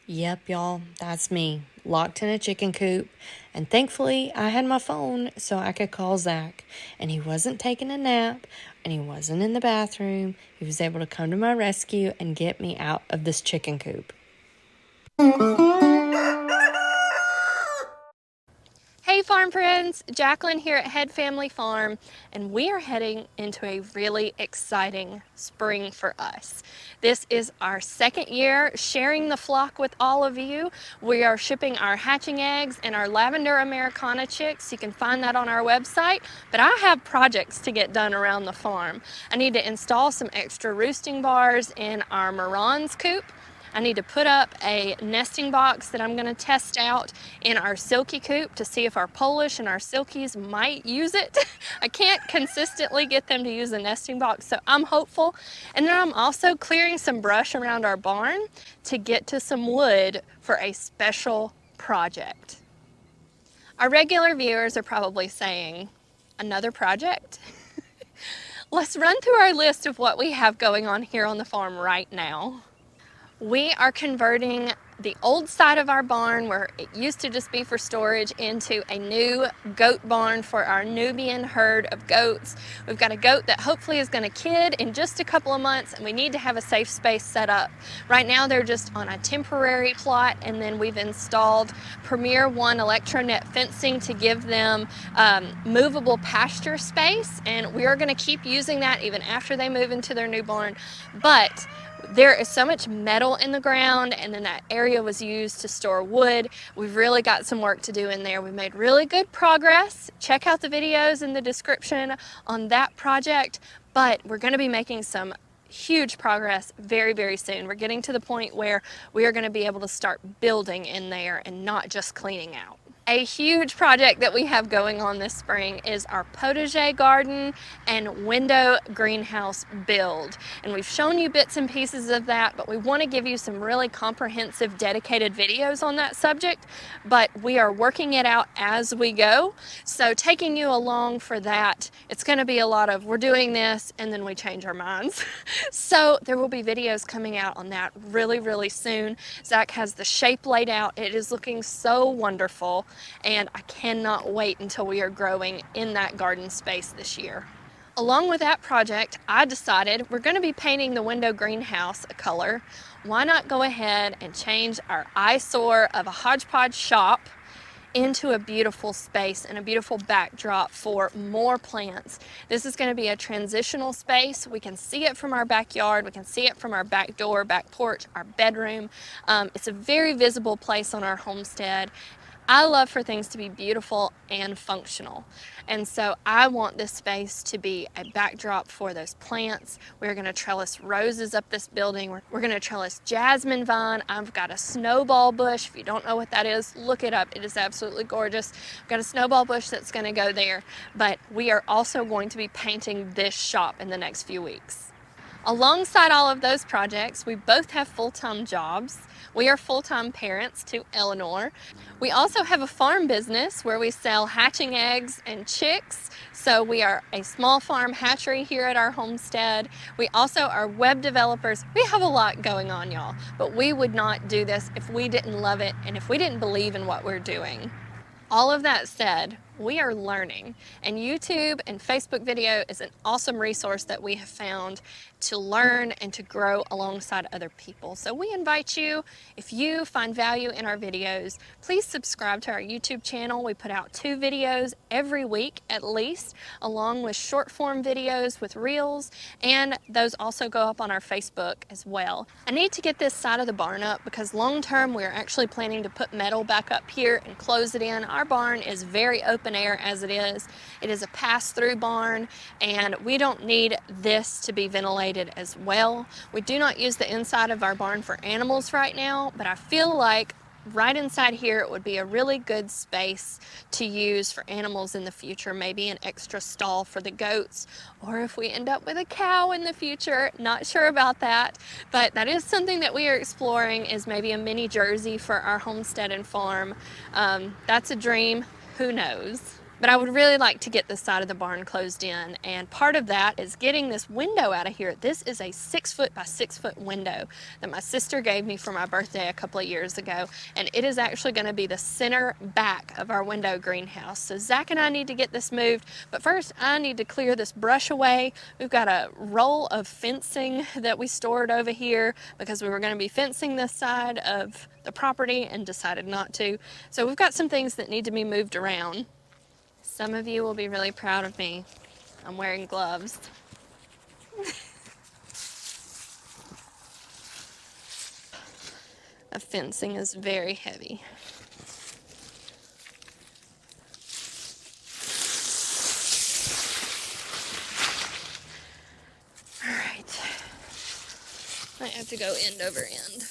Yep, y'all, that's me, locked in a chicken coop. And thankfully, I had my phone so I could call Zach. And he wasn't taking a nap, and he wasn't in the bathroom. He was able to come to my rescue and get me out of this chicken coop. Hey farm friends, Jacqueline here at Head Family Farm, and we are heading into a really exciting spring for us. This is our second year sharing the flock with all of you. We are shipping our hatching eggs and our lavender Americana chicks. You can find that on our website, but I have projects to get done around the farm. I need to install some extra roosting bars in our Marans coop. I need to put up a nesting box that I'm going to test out in our silky coop to see if our Polish and our silkies might use it. I can't consistently get them to use the nesting box, so I'm hopeful. And then I'm also clearing some brush around our barn to get to some wood for a special project. Our regular viewers are probably saying, another project? Let's run through our list of what we have going on here on the farm right now. We are converting the old side of our barn, where it used to just be for storage, into a new goat barn for our Nubian herd of goats. We've got a goat that hopefully is going to kid in just a couple of months, and we need to have a safe space set up. Right now they're just on a temporary plot, and then we've installed Premier One electronet fencing to give them movable pasture space, and we are going to keep using that even after they move into their new barn. But there is so much metal in the ground, and then that area was used to store wood. We've really got some work to do in there. We've made really good progress. Check out the videos in the description on that project, but we're going to be making some huge progress very, very soon. We're getting to the point where we are going to be able to start building in there and not just cleaning out. A huge project that we have going on this spring is our potager garden and window greenhouse build. And we've shown you bits and pieces of that, but we want to give you some really comprehensive, dedicated videos on that subject. But we are working it out as we go. So taking you along for that, it's going to be a lot of we're doing this and then we change our minds. So there will be videos coming out on that really, really soon. Zach has the shape laid out. It is looking so wonderful, and I cannot wait until we are growing in that garden space this year. Along with that project, I decided we're going to be painting the window greenhouse a color. Why not go ahead and change our eyesore of a hodgepodge shop into a beautiful space and a beautiful backdrop for more plants. This is going to be a transitional space. We can see it from our backyard, we can see it from our back door, back porch, our bedroom. It's a very visible place on our homestead. I love for things to be beautiful and functional. And so I want this space to be a backdrop for those plants. We're going to trellis roses up this building. We're going to trellis jasmine vine. I've got a snowball bush. If you don't know what that is, look it up. It is absolutely gorgeous. I've got a snowball bush that's going to go there. But we are also going to be painting this shop in the next few weeks. Alongside all of those projects, we both have full-time jobs. We are full-time parents to Eleanor. We also have a farm business where we sell hatching eggs and chicks. So we are a small farm hatchery here at our homestead. We also are web developers. We have a lot going on, y'all, but we would not do this if we didn't love it and if we didn't believe in what we're doing. All of that said, we are learning, and YouTube and Facebook video is an awesome resource that we have found to learn and to grow alongside other people. So we invite you, if you find value in our videos, please subscribe to our YouTube channel. We put out 2 videos every week at least, along with short form videos with reels, and those also go up on our Facebook as well. I need to get this side of the barn up because long term we're actually planning to put metal back up here and close it in. Our barn is very open air as it is. It is a pass-through barn, and we don't need this to be ventilated as well. We do not use the inside of our barn for animals right now, but I feel like right inside here it would be a really good space to use for animals in the future, maybe an extra stall for the goats, or if we end up with a cow in the future, not sure about that, but that is something that we are exploring, is maybe a mini Jersey for our homestead and farm. That's a dream, who knows? But I would really like to get this side of the barn closed in, and part of that is getting this window out of here. This is a 6-foot by 6-foot window that my sister gave me for my birthday a couple of years ago, and it is actually going to be the center back of our window greenhouse. So Zach and I need to get this moved, but first I need to clear this brush away. We've got a roll of fencing that we stored over here because we were going to be fencing this side of the property and decided not to. So we've got some things that need to be moved around. Some of you will be really proud of me. I'm wearing gloves. The fencing is very heavy. All right. I have to go end over end.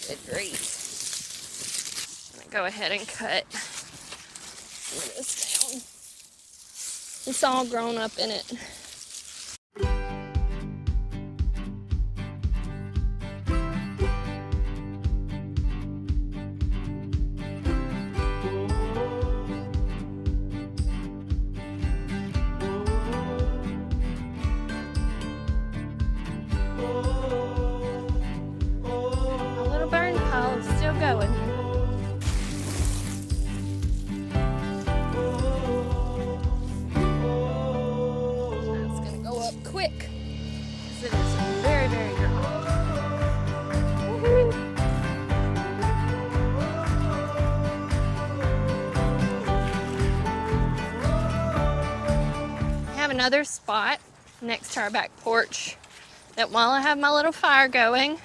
Good grief. Go ahead and cut this down. It's all grown up in it. A little burn pile is still going. Quick, because it is very, very dry. I have another spot next to our back porch that while I have my little fire going, I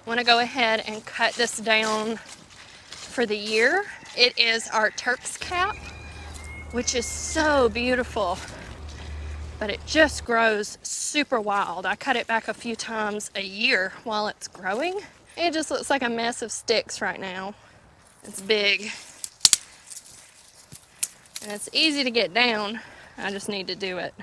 want to go ahead and cut this down for the year. It is our Turk's cap, which is so beautiful, but it just grows super wild. I cut it back a few times a year while it's growing. It just looks like a mess of sticks right now. It's big. And it's easy to get down. I just need to do it.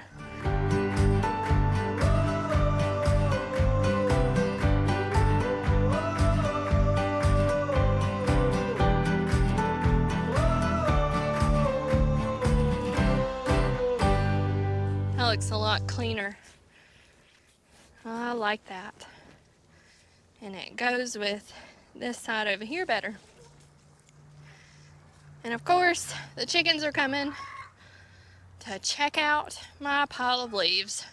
That looks a lot cleaner. I like that. And it goes with this side over here better. And of course, the chickens are coming to check out my pile of leaves.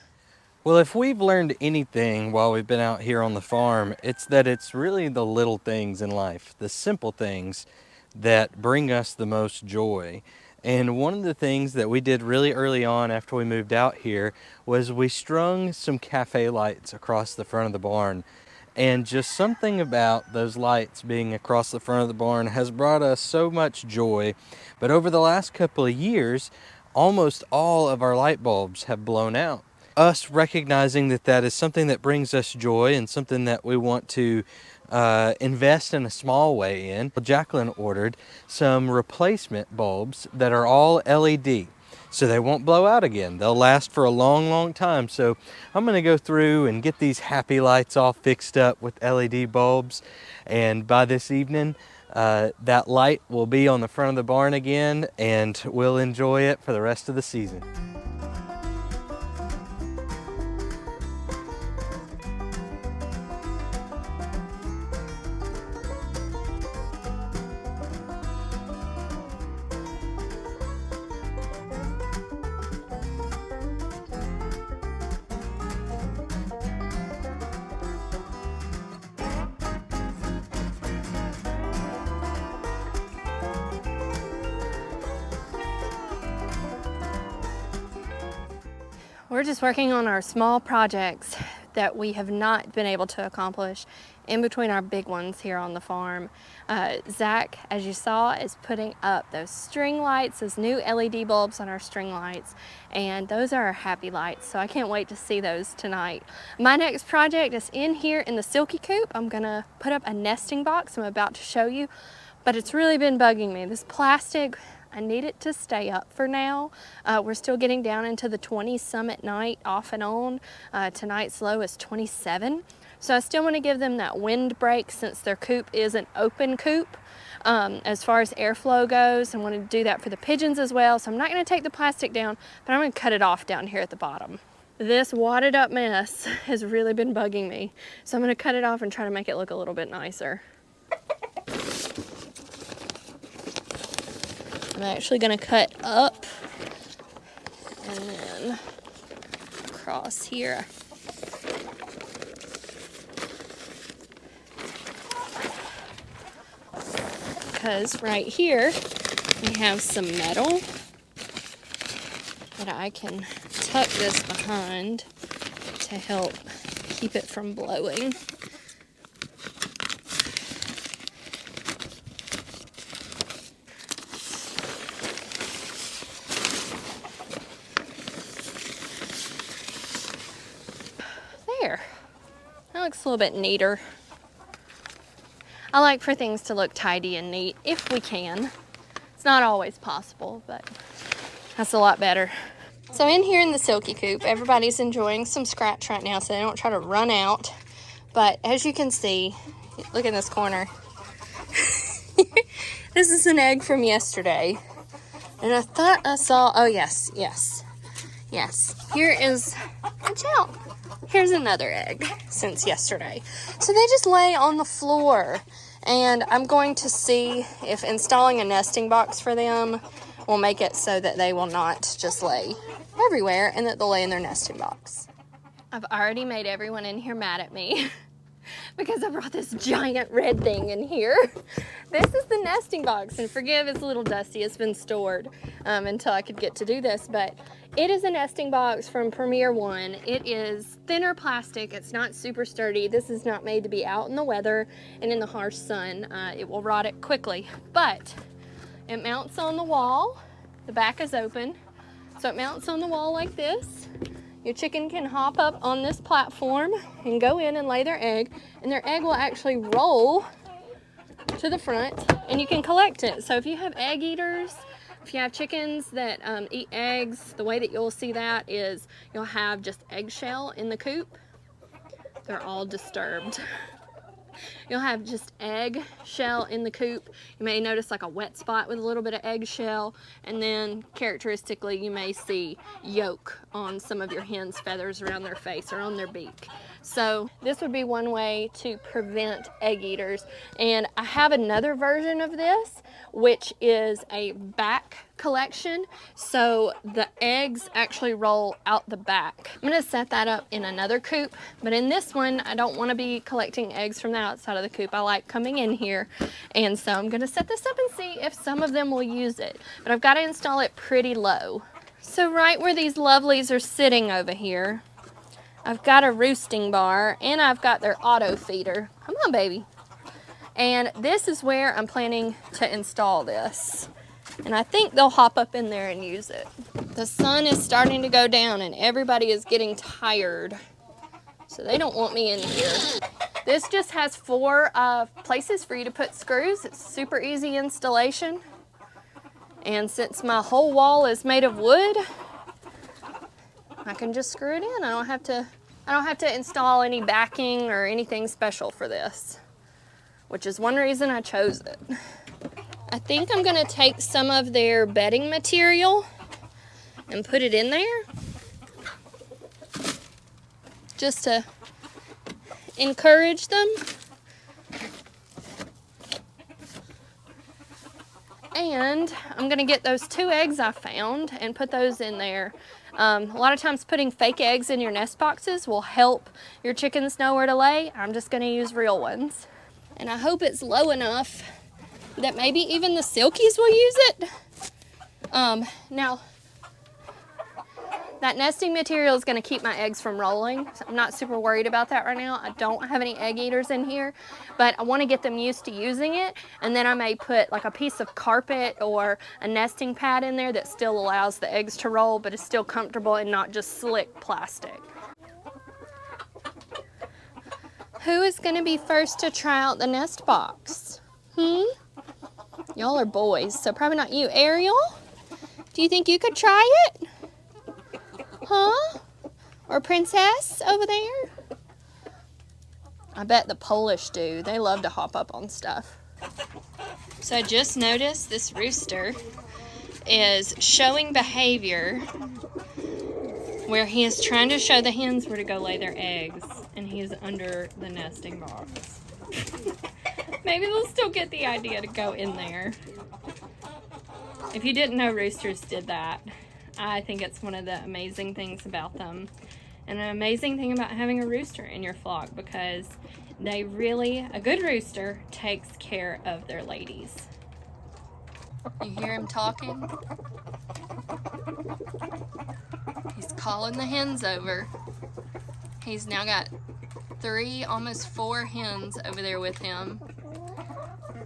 Well, if we've learned anything while we've been out here on the farm, it's that it's really the little things in life, the simple things that bring us the most joy. And one of the things that we did really early on after we moved out here was we strung some cafe lights across the front of the barn. And just something about those lights being across the front of the barn has brought us so much joy. But over the last couple of years, almost all of our light bulbs have blown out. Us recognizing that that is something that brings us joy and something that we want to invest in a small way in, Jacqueline ordered some replacement bulbs that are all LED, so they won't blow out again. They'll last for a long, long time. So I'm going to go through and get these happy lights all fixed up with LED bulbs, and by this evening that light will be on the front of the barn again, and we'll enjoy it for the rest of the season. We're just working on our small projects that we have not been able to accomplish in between our big ones here on the farm. Zach, as you saw, is putting up those string lights, those new LED bulbs on our string lights, and those are our happy lights, so I can't wait to see those tonight. My next project is in here in the silky coop. I'm gonna put up a nesting box I'm about to show you, but it's really been bugging me. This plastic, I need it to stay up for now. We're still getting down into the 20s some at night, off and on. Tonight's low is 27. So I still want to give them that wind break since their coop is an open coop. As far as airflow goes, I want to do that for the pigeons as well. So I'm not going to take the plastic down, but I'm going to cut it off down here at the bottom. This wadded up mess has really been bugging me. So I'm going to cut it off and try to make it look a little bit nicer. I'm actually going to cut up and then across here. Because right here we have some metal that I can tuck this behind to help keep it from blowing. There, that looks a little bit neater. I like for things to look tidy and neat if we can. It's not always possible, but that's a lot better. So in here in the silky coop, everybody's enjoying some scratch right now so they don't try to run out. But as you can see, look in this corner. This is an egg from yesterday. And I thought I saw, oh yes. Here is, watch out. Here's another egg since yesterday. So they just lay on the floor. And I'm going to see if installing a nesting box for them will make it so that they will not just lay everywhere and that they'll lay in their nesting box. I've already made everyone in here mad at me because I brought this giant red thing in here. This is the nesting box, and forgive it's a little dusty. It's been stored until I could get to do this, but it is a nesting box from Premier One. It is thinner plastic. It's not super sturdy. This is not made to be out in the weather and in the harsh sun. It will rot it quickly, but it mounts on the wall. The back is open, so it mounts on the wall like this. Your chicken can hop up on this platform and go in and lay their egg, and their egg will actually roll to the front, and you can collect it. So if you have egg eaters, if you have chickens that eat eggs, the way that you'll see that is you'll have just eggshell in the coop. They're all disturbed. You'll have just eggshell in the coop. You may notice like a wet spot with a little bit of eggshell, and then characteristically you may see yolk on some of your hen's feathers around their face or on their beak. So this would be one way to prevent egg eaters. And I have another version of this, which is a back collection. So the eggs actually roll out the back. I'm gonna set that up in another coop, but in this one, I don't wanna be collecting eggs from the outside of the coop. I like coming in here. And so I'm gonna set this up and see if some of them will use it. But I've gotta install it pretty low. So right where these lovelies are sitting over here, I've got a roosting bar and I've got their auto feeder. Come on, baby. And this is where I'm planning to install this. And I think they'll hop up in there and use it. The sun is starting to go down and everybody is getting tired. So they don't want me in here. This just has 4 places for you to put screws. It's super easy installation. And since my whole wall is made of wood, I can just screw it in. I don't have to install any backing or anything special for this, which is one reason I chose it. I think I'm gonna take some of their bedding material and put it in there just to encourage them. And I'm gonna get those 2 eggs I found and put those in there. A lot of times putting fake eggs in your nest boxes will help your chickens know where to lay. I'm just gonna use real ones. And I hope it's low enough that maybe even the silkies will use it. Now, that nesting material is gonna keep my eggs from rolling. So I'm not super worried about that right now. I don't have any egg eaters in here, but I wanna get them used to using it. And then I may put like a piece of carpet or a nesting pad in there that still allows the eggs to roll, but is still comfortable and not just slick plastic. Who is gonna be first to try out the nest box? Y'all are boys, so probably not you. Ariel, do you think you could try it? Huh? Or Princess over there? I bet the Polish do. They love to hop up on stuff. So I just noticed this rooster is showing behavior where he is trying to show the hens where to go lay their eggs, and he is under the nesting box. Maybe they'll still get the idea to go in there. If you didn't know roosters did that, I think it's one of the amazing things about them. And an amazing thing about having a rooster in your flock, because a good rooster takes care of their ladies. You hear him talking? He's calling the hens over. He's now got 3, almost 4 hens over there with him,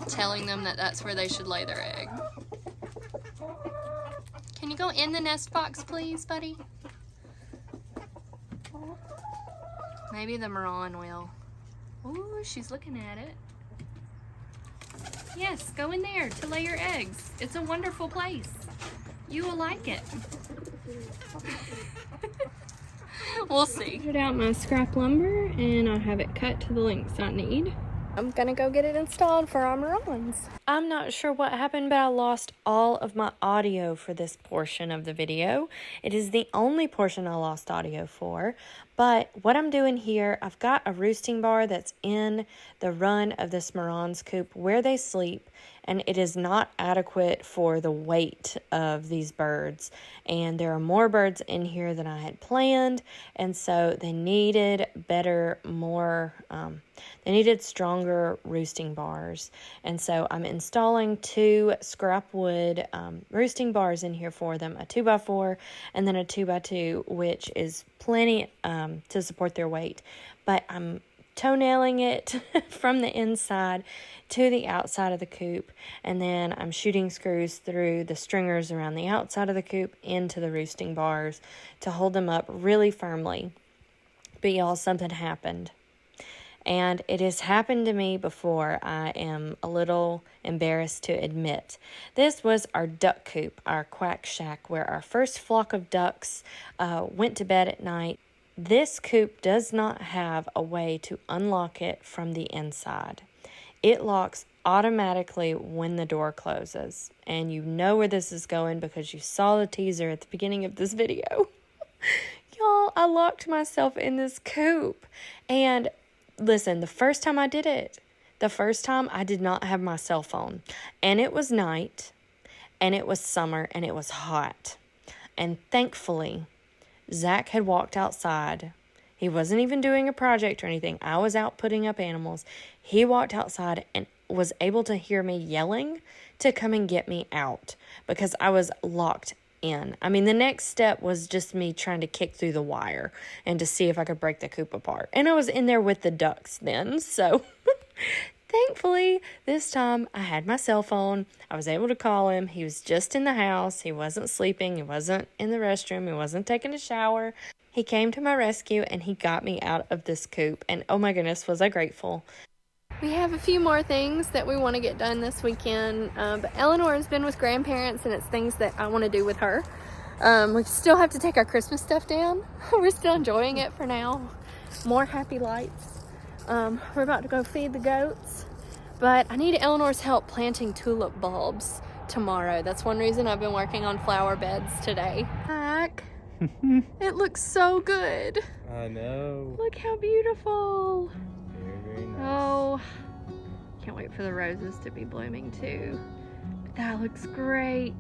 telling them that that's where they should lay their egg. Can you go in the nest box, please, buddy? Maybe the Moran will. Ooh, she's looking at it. Yes, go in there to lay your eggs. It's a wonderful place. You will like it. We'll see. Put out my scrap lumber and I'll have it cut to the lengths I need. I'm gonna go get it installed for our Morans. I'm not sure what happened, but I lost all of my audio for this portion of the video. It is the only portion I lost audio for. But what I'm doing here, I've got a roosting bar that's in the run of this Moran's coop where they sleep, and it is not adequate for the weight of these birds. And there are more birds in here than I had planned, and so they needed they needed stronger roosting bars. And so I'm installing 2 scrap wood roosting bars in here for them, a 2x4 and then a 2x2, which is plenty to support their weight. But I'm toenailing it from the inside to the outside of the coop, and then I'm shooting screws through the stringers around the outside of the coop into the roosting bars to hold them up really firmly. But y'all, something happened. And it has happened to me before. I am a little embarrassed to admit. This was our duck coop, our quack shack, where our first flock of ducks went to bed at night. This coop does not have a way to unlock it from the inside. It locks automatically when the door closes. And you know where this is going because you saw the teaser at the beginning of this video. Y'all, I locked myself in this coop. And listen, the first time I did it, I did not have my cell phone. And it was night, and it was summer, and it was hot. And thankfully, Zach had walked outside. He wasn't even doing a project or anything. I was out putting up animals. He walked outside and was able to hear me yelling to come and get me out because I was locked in. I mean, the next step was just me trying to kick through the wire and to see if I could break the coop apart. And I was in there with the ducks then, so thankfully, this time I had my cell phone. I was able to call him. He was just in the house. He wasn't sleeping. He wasn't in the restroom. He wasn't taking a shower. He came to my rescue and he got me out of this coop. And oh my goodness, was I grateful. We have a few more things that we want to get done this weekend, but Eleanor has been with grandparents and it's things that I want to do with her. We still have to take our Christmas stuff down. We're still enjoying it for now. More happy lights. We're about to go feed the goats, but I need Eleanor's help planting tulip bulbs tomorrow. That's one reason I've been working on flower beds today. Heck, it looks so good. I know. Look how beautiful. Very nice. Oh, can't wait for the roses to be blooming too. But that looks great.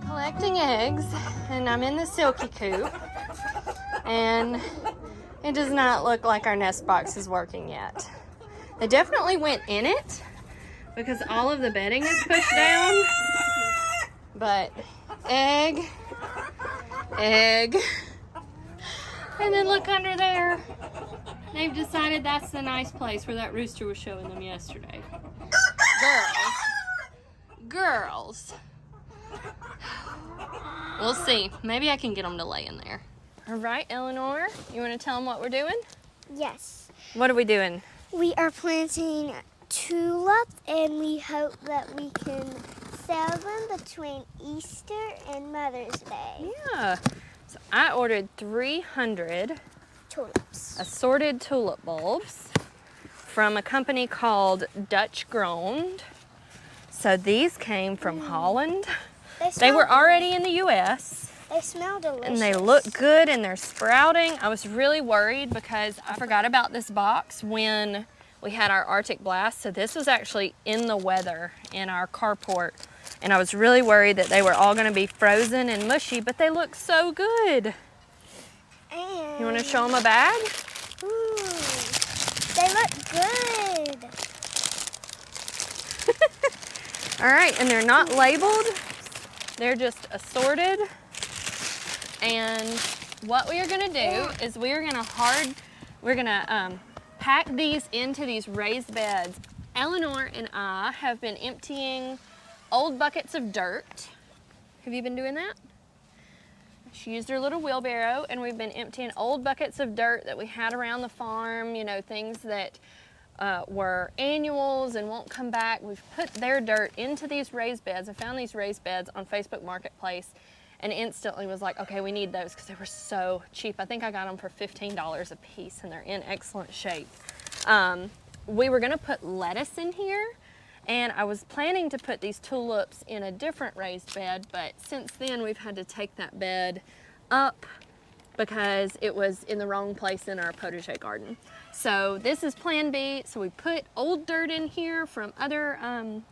Collecting eggs, and I'm in the silky coop, and it does not look like our nest box is working yet. They definitely went in it because all of the bedding is pushed down, but egg, and then look under there. They've decided that's the nice place where that rooster was showing them yesterday. Girls. We'll see. Maybe I can get them to lay in there. All right, Eleanor, you want to tell them what we're doing? Yes. What are we doing? We are planting tulip, and we hope that we can sell them between Easter and Mother's Day. Yeah. So I ordered 300 Tulips. assorted tulip bulbs from a company called Dutch Grown. So these came from Holland. They were already in the US. They smell delicious. And they look good and they're sprouting. I was really worried because I forgot about this box when we had our Arctic blast. So this was actually in the weather in our carport. And I was really worried that they were all gonna be frozen and mushy, but they look so good. And You wanna show them a bag? ooh, they look good. All right, and they're not labeled. They're just assorted. And what we are gonna do is we're gonna pack these into these raised beds. Eleanor and I have been emptying old buckets of dirt. Have you been doing that? She used her little wheelbarrow and we've been emptying old buckets of dirt that we had around the farm, you know, things that were annuals and won't come back. We've put their dirt into these raised beds. I found these raised beds on Facebook Marketplace and instantly was like, okay, we need those because they were so cheap. I think I got them for $15 a piece and they're in excellent shape. We were gonna put lettuce in here and I was planning to put these tulips in a different raised bed, but since then we've had to take that bed up because it was in the wrong place in our potager garden. So this is plan B. So we put old dirt in here from other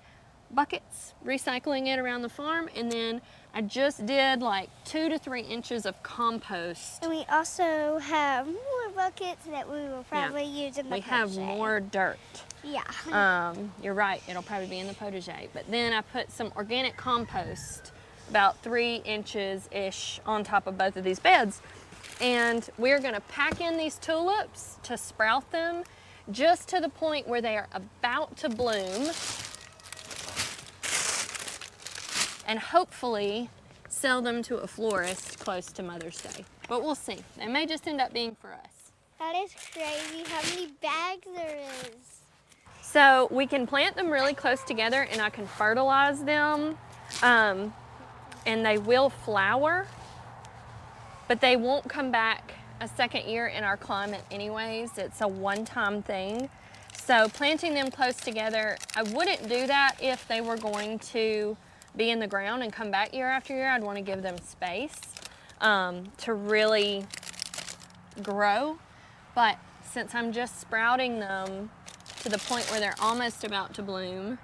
buckets, recycling it around the farm, and then I just did like 2 to 3 inches of compost. And we also have more buckets that we will probably use in the We have potager. more dirt. Yeah. You're right, it'll probably be in the potager. But then I put some organic compost, about 3 inches-ish on top of both of these beds. And we're gonna pack in these tulips to sprout them just to the point where they are about to bloom. And hopefully sell them to a florist close to Mother's Day. But we'll see. They may just end up being for us. That is crazy how many bags there is. So we can plant them really close together and I can fertilize them and they will flower, but they won't come back a second year in our climate anyways. It's a one-time thing. So planting them close together, I wouldn't do that if they were going to be in the ground and come back year after year. I'd want to give them space to really grow. But since I'm just sprouting them to the point where they're almost about to bloom,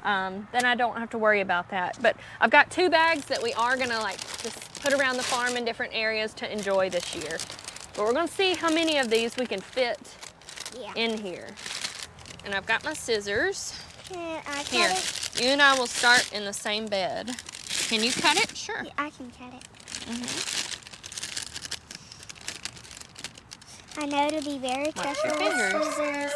then I don't have to worry about that. But I've got 2 bags that we are gonna like just put around the farm in different areas to enjoy this year. But we're gonna see how many of these we can fit in here. And I've got my scissors. Can I cut Here, it? you and I will start in the same bed. Can you cut it? Sure. Yeah, I can cut it. I know to be very Watch your careful with fingers. scissors.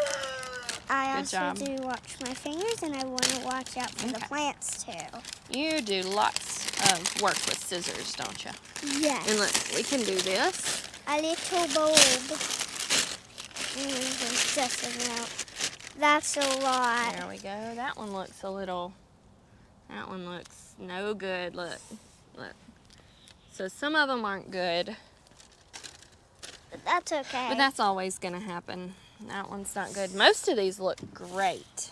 I Good also job. do watch my fingers, and I want to watch out for the Okay. plants too. You do lots of work with scissors, don't you? Yes. And look, we can do this. A little bulb. Just about. That's a lot. There we go. That one looks no good. Look. So some of them aren't good, But that's okay. but that's always gonna happen. That one's not good. Most of these look great.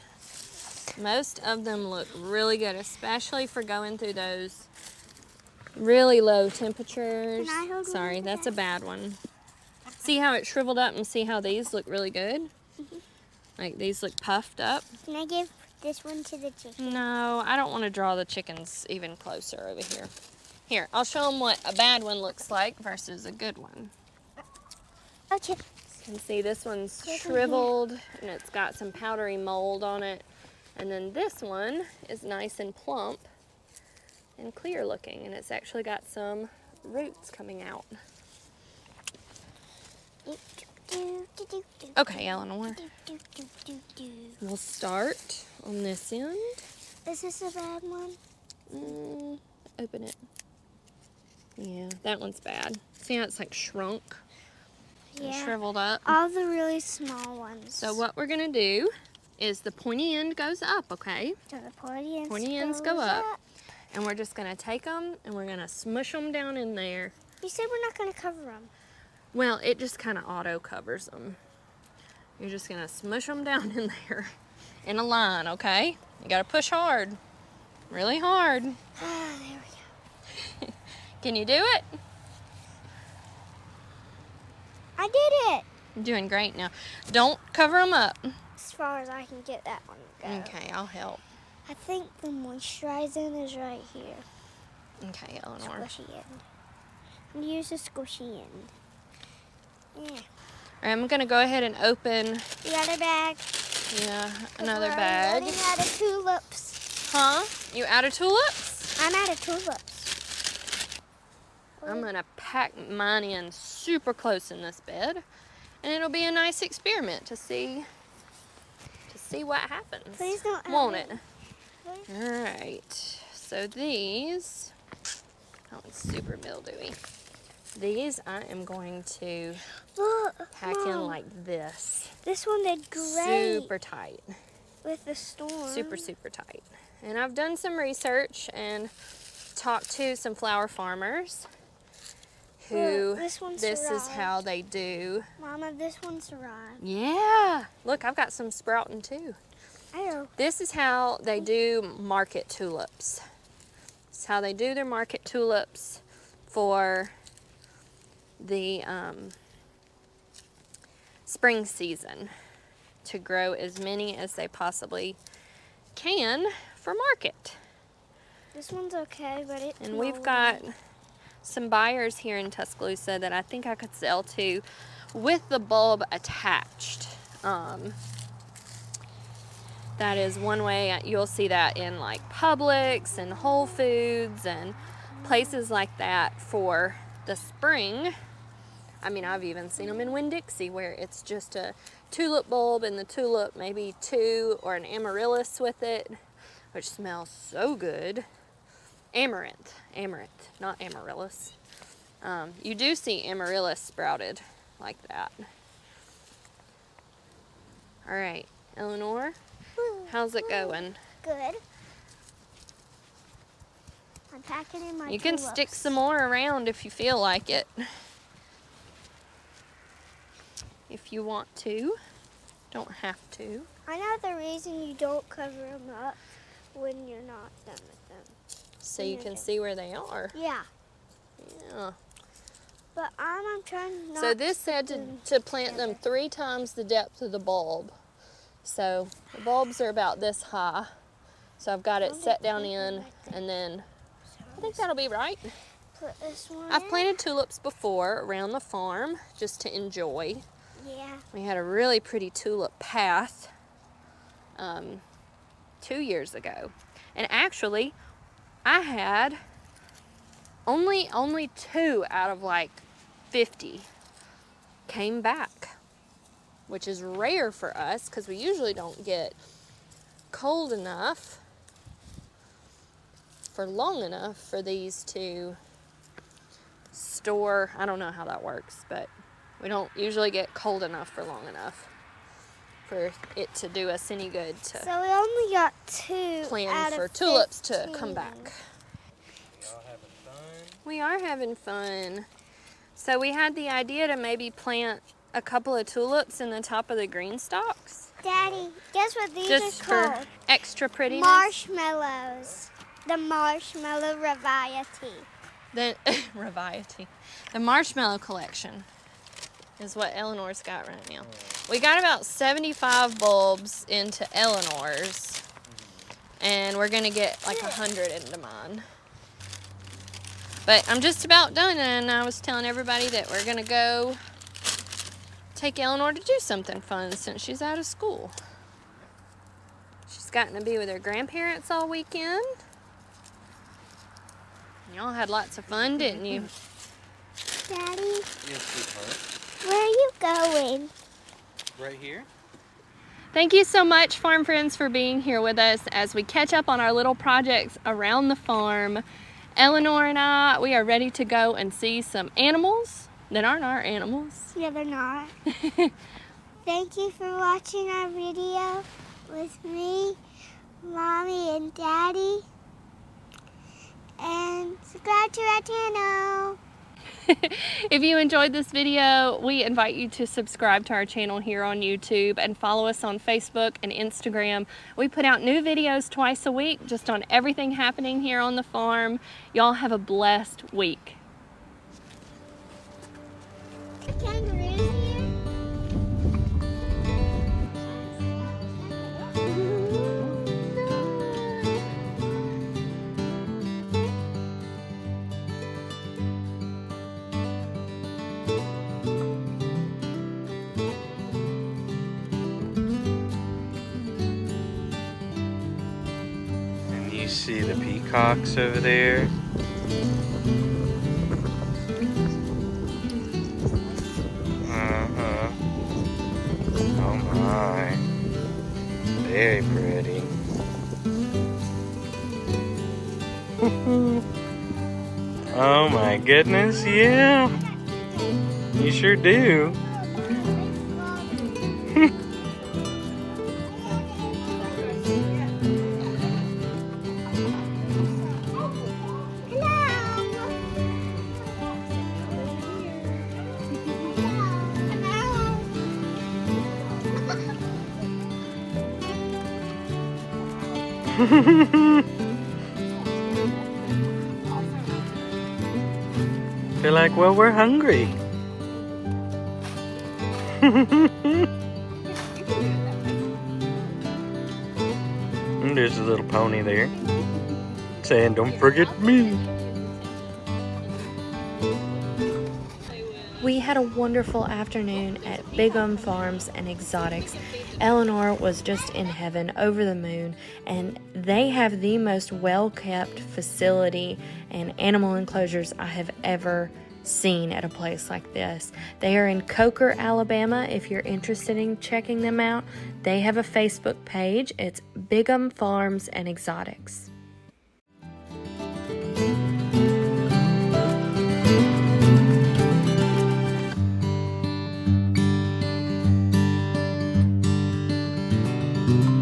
Most of them look really good, especially for going through those really low temperatures. Can I hold one Sorry, of that's a that? bad one. See how it shriveled up and see how these look really good? Like these look puffed up. Can I give this one to the chicken? No, I don't want to draw the chickens even closer over here. Here, I'll show them what a bad one looks like versus a good one. Oh, chicken. You can see this one's Chicken shriveled and it's got some powdery mold on it. And then this one is nice and plump and clear looking, and it's actually got some roots coming out. Okay, Eleanor, we'll start on this end. Is this a bad one? Open it. Yeah, that one's bad. See how it's like shrunk and Yeah. shriveled up? All the really small ones. So what we're gonna do is the pointy end goes up, okay? So the pointy ends Pointy ends go up. And we're just gonna take them and we're gonna smush them down in there. You said we're not going to cover them. Well, it just kind of auto covers them. You're just gonna smush them down in there in a line, okay? You gotta push hard, really hard. Ah, there we go. Can you do it? I did it. You're doing great now. Don't cover them up. As far as I can get that one to go. Okay, I'll help. I think the moisturizing is right here. Okay, Eleanor. Squishy end. I'm going to use the squishy end. Yeah. All right, I'm gonna go ahead and open, The other bag. yeah, another We're bag. running out of tulips. Huh? You out of tulips? I'm out of tulips. I'm gonna pack mine in super close in this bed, and it'll be a nice experiment to see what happens. Please don't Won't have it? Please. All right. So these, oh, it's super mildewy. These I am going to Look, pack Mom, in like this. this one did great Super tight. with the storm. Super, super tight. And I've done some research and talked to some flower farmers who Look, this one's this is arrived. how they do. Mama, this one's arrived. Yeah. Look, I've got some sprouting too. I know. This is how they do market tulips. It's how they do their market tulips for the spring season, to grow as many as they possibly can for market. This one's okay, but it's And we've moldy. got some buyers here in Tuscaloosa that I think I could sell to with the bulb attached. That is one way you'll see that in like Publix and Whole Foods and places like that for the spring. I mean, I've even seen them in Winn-Dixie where it's just a tulip bulb and the tulip, maybe two, or an amaryllis with it, which smells so good. Amaranth, not amaryllis. You do see amaryllis sprouted like that. All right, Eleanor, how's it going? Good. I'm packing in my You can tulips. stick some more around if you feel like it. If you want to, don't have to. I know the reason you don't cover them up when you're not done with them. So you can see where they are. Yeah, Yeah. but I'm trying not So this said to plant them 3 times the depth of the bulb. So the bulbs are about this high. So I've got it set down in, and then I think that'll be right. put this one I've in. planted tulips before around the farm just to enjoy. Yeah. We had a really pretty tulip path 2 years ago. And actually, I had only 2 out of like 50 came back, which is rare for us because we usually don't get cold enough for long enough for these to store. I don't know how that works, but we don't usually get cold enough for long enough for it to do us any good to So we only got 2 plan out for of tulips to 15. come back. Y'all having fun? We are having fun. So we had the idea to maybe plant a couple of tulips in the top of the green stalks, Daddy, guess what these just are for called? extra prettiness. Marshmallows. The marshmallow variety. The variety. The marshmallow collection is what Eleanor's got right now. We got about 75 bulbs into Eleanor's, and we're gonna get like 100 into mine. But I'm just about done, and I was telling everybody that we're gonna go take Eleanor to do something fun since she's out of school. She's gotten to be with her grandparents all weekend. Y'all had lots of fun, didn't you? Daddy, Yes, sweetheart. where are you going? Right here? Thank you so much, farm friends, for being here with us as we catch up on our little projects around the farm. Eleanor and I, we are ready to go and see some animals that aren't our animals. Yeah, they're not. Thank you for watching our video with me, Mommy, and Daddy. and subscribe to our channel. If you enjoyed this video, we invite you to subscribe to our channel here on YouTube and follow us on Facebook and Instagram. We put out new videos twice a week just on everything happening here on the farm. Y'all have a blessed week. Kangaroos here. And you see the peacocks over there. Uh-huh. Oh my. Very pretty. Oh my goodness, yeah. You sure do. They're like, well, we're hungry. And there's a little pony there saying, don't forget me. We had a wonderful afternoon at Big Farms and Exotics. Eleanor was just in heaven, over the moon, and they have the most well-kept facility and animal enclosures I have ever seen at a place like this. They are in Coker, Alabama. If you're interested in checking them out, they have a Facebook page. It's Big Farms and Exotics. Thank you.